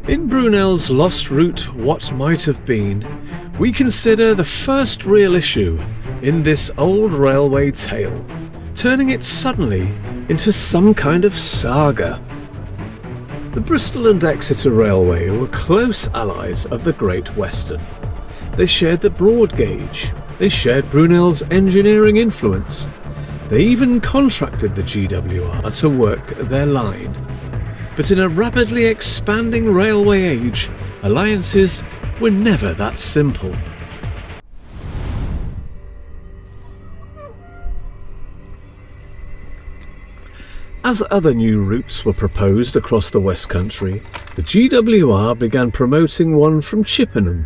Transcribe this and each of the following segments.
In Brunel's lost route What Might Have Been, we consider the first real issue in this old railway tale, turning it suddenly into some kind of saga. The Bristol and Exeter Railway were close allies of the Great Western. They shared the broad gauge, they shared Brunel's engineering influence, they even contracted the GWR to work their line. But in a rapidly expanding railway age, alliances were never that simple. As other new routes were proposed across the West Country, the GWR began promoting one from Chippenham,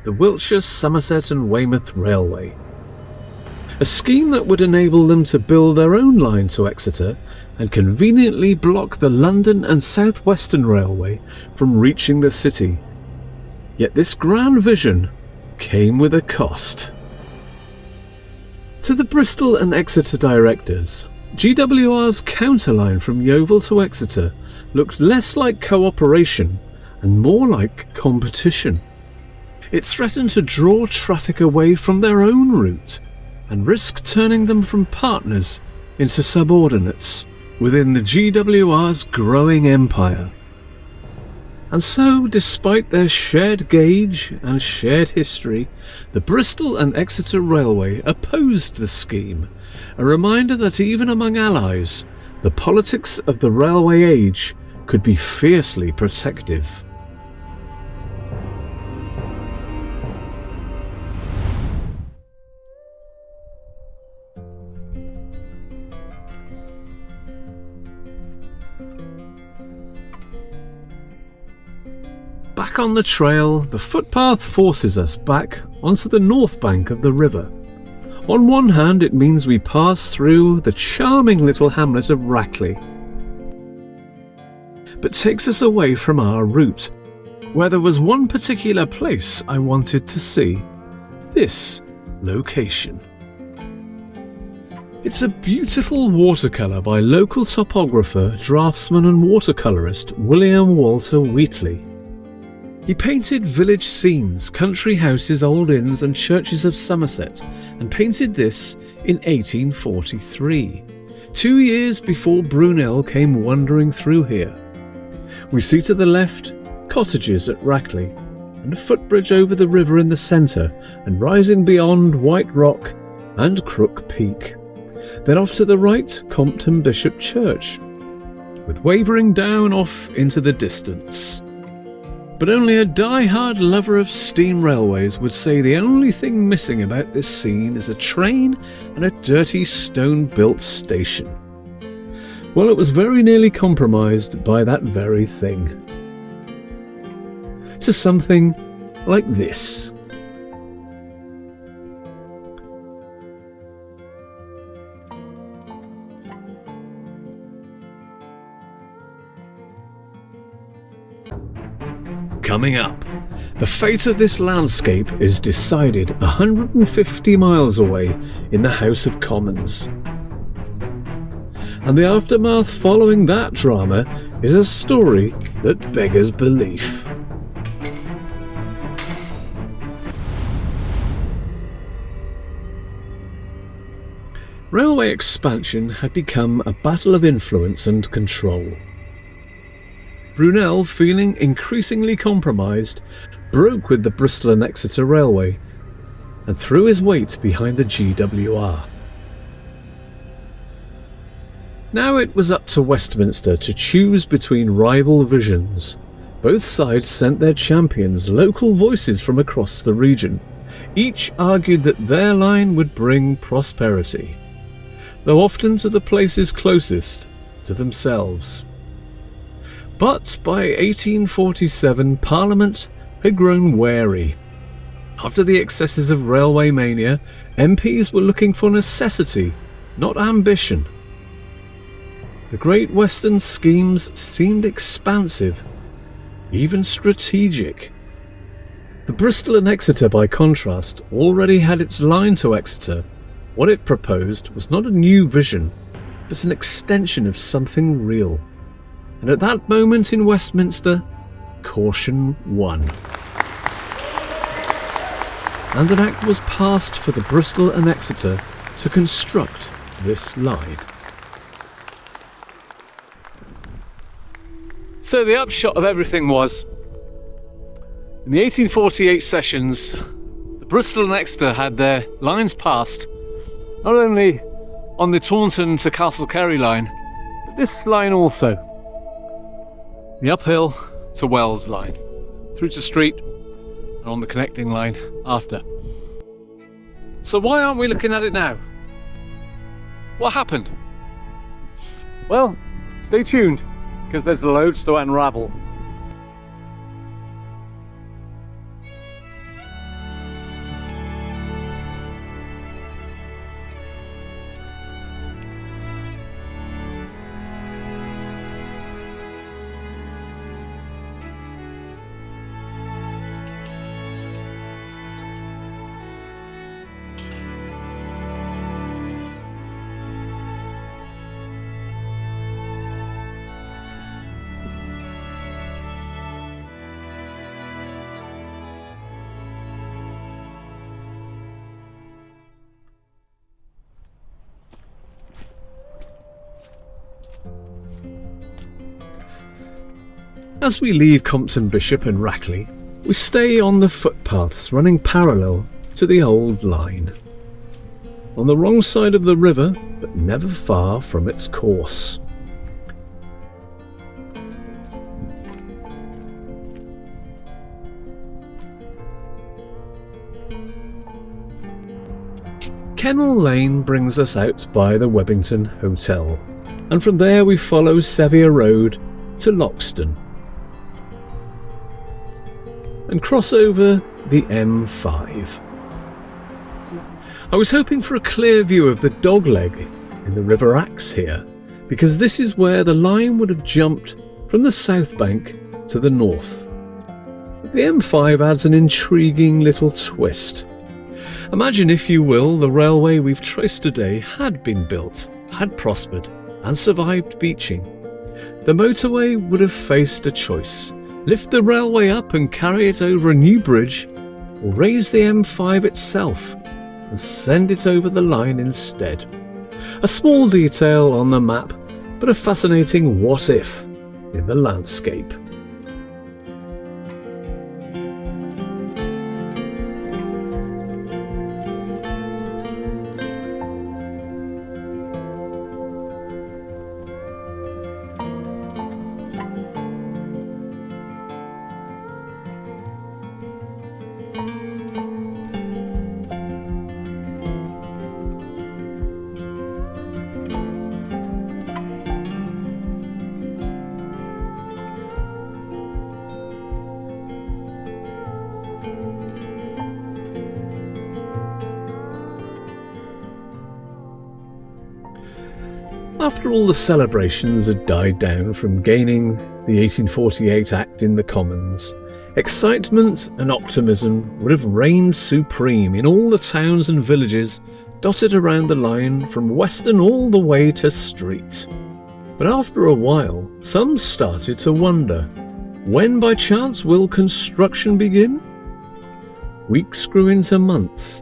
the Wiltshire, Somerset and Weymouth Railway. A scheme that would enable them to build their own line to Exeter and conveniently block the London and South Western Railway from reaching the city. Yet this grand vision came with a cost. To the Bristol and Exeter directors, GWR's counterline from Yeovil to Exeter looked less like cooperation and more like competition. It threatened to draw traffic away from their own route and risk turning them from partners into subordinates within the GWR's growing empire. And so, despite their shared gauge and shared history, the Bristol and Exeter Railway opposed the scheme, a reminder that even among allies, the politics of the railway age could be fiercely protective. Back on the trail, the footpath forces us back onto the north bank of the river. On one hand, it means we pass through the charming little hamlet of Rackley, but takes us away from our route, where there was one particular place I wanted to see: this location. It's a beautiful watercolour by local topographer, draftsman and watercolourist William Walter Wheatley. He painted village scenes, country houses, old inns and churches of Somerset, and painted this in 1843, 2 years before Brunel came wandering through here. We see to the left cottages at Rackley, and a footbridge over the river in the centre, and rising beyond White Rock and Crook Peak. Then off to the right, Compton Bishop Church, with wavering down off into the distance. But only a die-hard lover of steam railways would say the only thing missing about this scene is a train and a dirty stone-built station. Well, it was very nearly compromised by that very thing. To something like this. Coming up, the fate of this landscape is decided 150 miles away in the House of Commons. And the aftermath following that drama is a story that beggars belief. Railway expansion had become a battle of influence and control. Brunel, feeling increasingly compromised, broke with the Bristol and Exeter Railway and threw his weight behind the GWR. Now it was up to Westminster to choose between rival visions. Both sides sent their champions, local voices from across the region. Each argued that their line would bring prosperity, though often to the places closest to themselves. But by 1847, Parliament had grown wary. After the excesses of railway mania, MPs were looking for necessity, not ambition. The Great Western schemes seemed expansive, even strategic. The Bristol and Exeter, by contrast, already had its line to Exeter. What it proposed was not a new vision, but an extension of something real. And at that moment in Westminster, Caution 1. And an act was passed for the Bristol and Exeter to construct this line. So the upshot of everything was, in the 1848 sessions, the Bristol and Exeter had their lines passed, not only on the Taunton to Castle Carey line, but this line also, the uphill to Wells line, through to Street and on the connecting line after. So why aren't we looking at it now? What happened? Well, stay tuned, because there's loads to unravel. As we leave Compton Bishop and Rackley, we stay on the footpaths running parallel to the old line. On the wrong side of the river, but never far from its course. Kennel Lane brings us out by the Webbington Hotel, and from there we follow Sevier Road to Loxton and cross over the M5. I was hoping for a clear view of the dogleg in the River Axe here, because this is where the line would have jumped from the south bank to the north. The M5 adds an intriguing little twist. Imagine, if you will, the railway we've traced today had been built, had prospered, and survived beaching. The motorway would have faced a choice: lift the railway up and carry it over a new bridge, or raise the M5 itself and send it over the line instead. A small detail on the map, but a fascinating what if in the landscape. After all the celebrations had died down from gaining the 1848 Act in the Commons, excitement and optimism would have reigned supreme in all the towns and villages dotted around the line from Weston all the way to Street. But after a while, some started to wonder, when by chance will construction begin? Weeks grew into months,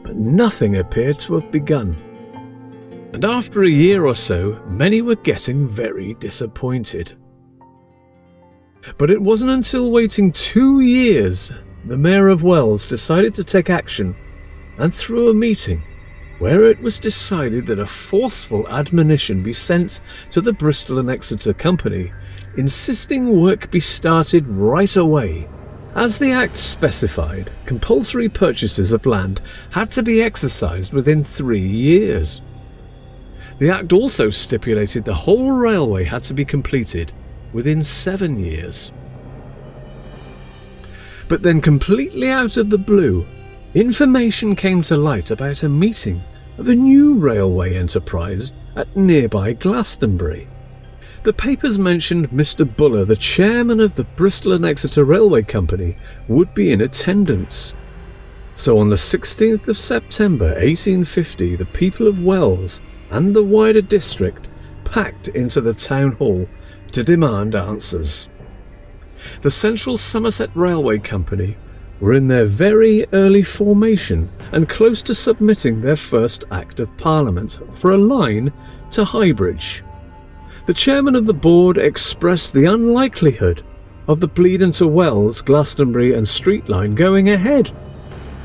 but nothing appeared to have begun. And after a year or so, many were getting very disappointed. But it wasn't until waiting 2 years the Mayor of Wells decided to take action, and through a meeting where it was decided that a forceful admonition be sent to the Bristol and Exeter Company, insisting work be started right away. As the Act specified, compulsory purchases of land had to be exercised within 3 years. The Act also stipulated the whole railway had to be completed within 7 years. But then, completely out of the blue, information came to light about a meeting of a new railway enterprise at nearby Glastonbury. The papers mentioned Mr. Buller, the chairman of the Bristol and Exeter Railway Company, would be in attendance. So on the 16th of September 1850, the people of Wells and the wider district packed into the town hall to demand answers. The Central Somerset Railway Company were in their very early formation and close to submitting their first Act of Parliament for a line to Highbridge. The chairman of the board expressed the unlikelihood of the Bleedon to Wells, Glastonbury and Street line going ahead,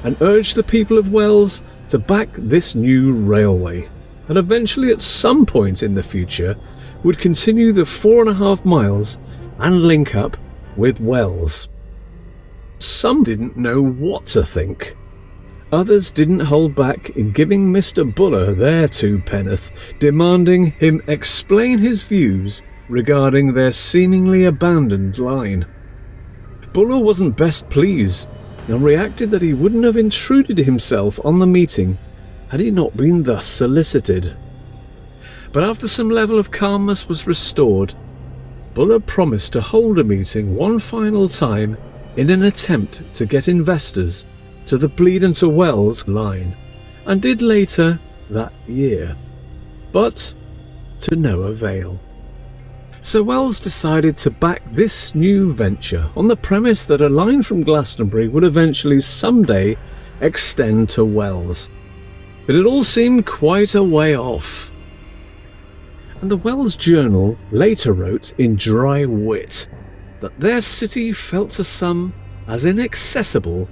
and urged the people of Wells to back this new railway, and eventually at some point in the future would continue the 4.5 miles and link up with Wells. Some didn't know what to think. Others didn't hold back in giving Mr. Buller their 2 penn'orth, demanding him explain his views regarding their seemingly abandoned line. Buller wasn't best pleased and reacted that he wouldn't have intruded himself on the meeting had he not been thus solicited. But after some level of calmness was restored, Buller promised to hold a meeting one final time in an attempt to get investors to the Bleedon to Wells line, and did later that year, but to no avail. So Wells decided to back this new venture on the premise that a line from Glastonbury would eventually someday extend to Wells. But it all seemed quite a way off. And the Wells Journal later wrote in dry wit that their city felt to some as inaccessible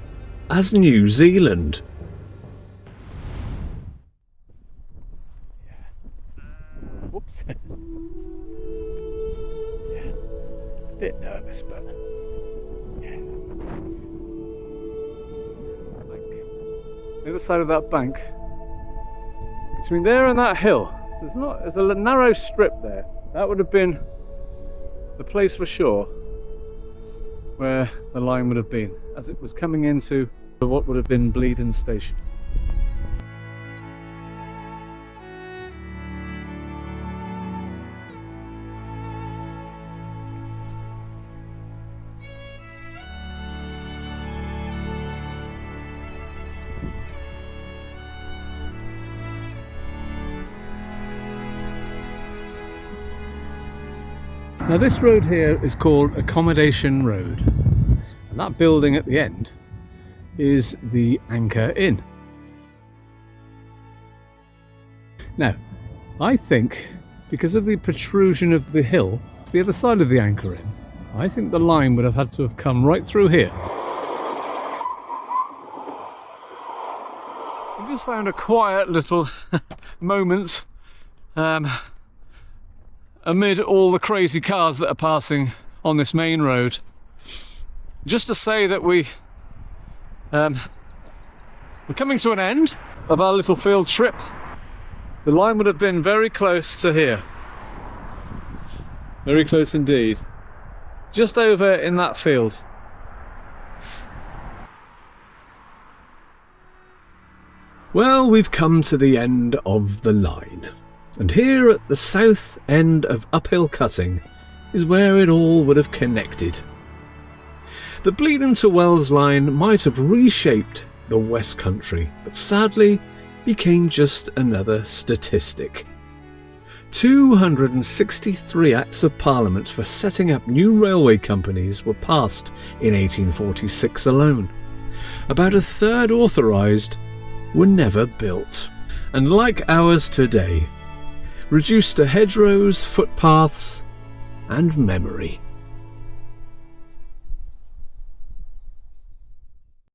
as New Zealand. Whoops. A bit nervous, but yeah. The other side of that bank, between there and that hill, there's a narrow strip there. That would have been the place for sure where the line would have been, as it was coming into what would have been Bleedon Station. Now this road here is called Accommodation Road, and that building at the end is the Anchor Inn. Now, I think because of the protrusion of the hill to the other side of the Anchor Inn, I think the line would have had to have come right through here. I just found a quiet little moment amid all the crazy cars that are passing on this main road, just to say that we're coming to an end of our little field trip. The line would have been very close to here, very close indeed, just over in that field. Well, we've come to the end of the line. And here at the south end of Uphill Cutting is where it all would have connected. The Bleedon to Wells line might have reshaped the West Country, but sadly became just another statistic. 263 Acts of Parliament for setting up new railway companies were passed in 1846 alone. About a third authorised were never built, and like ours today, reduced to hedgerows, footpaths, and memory.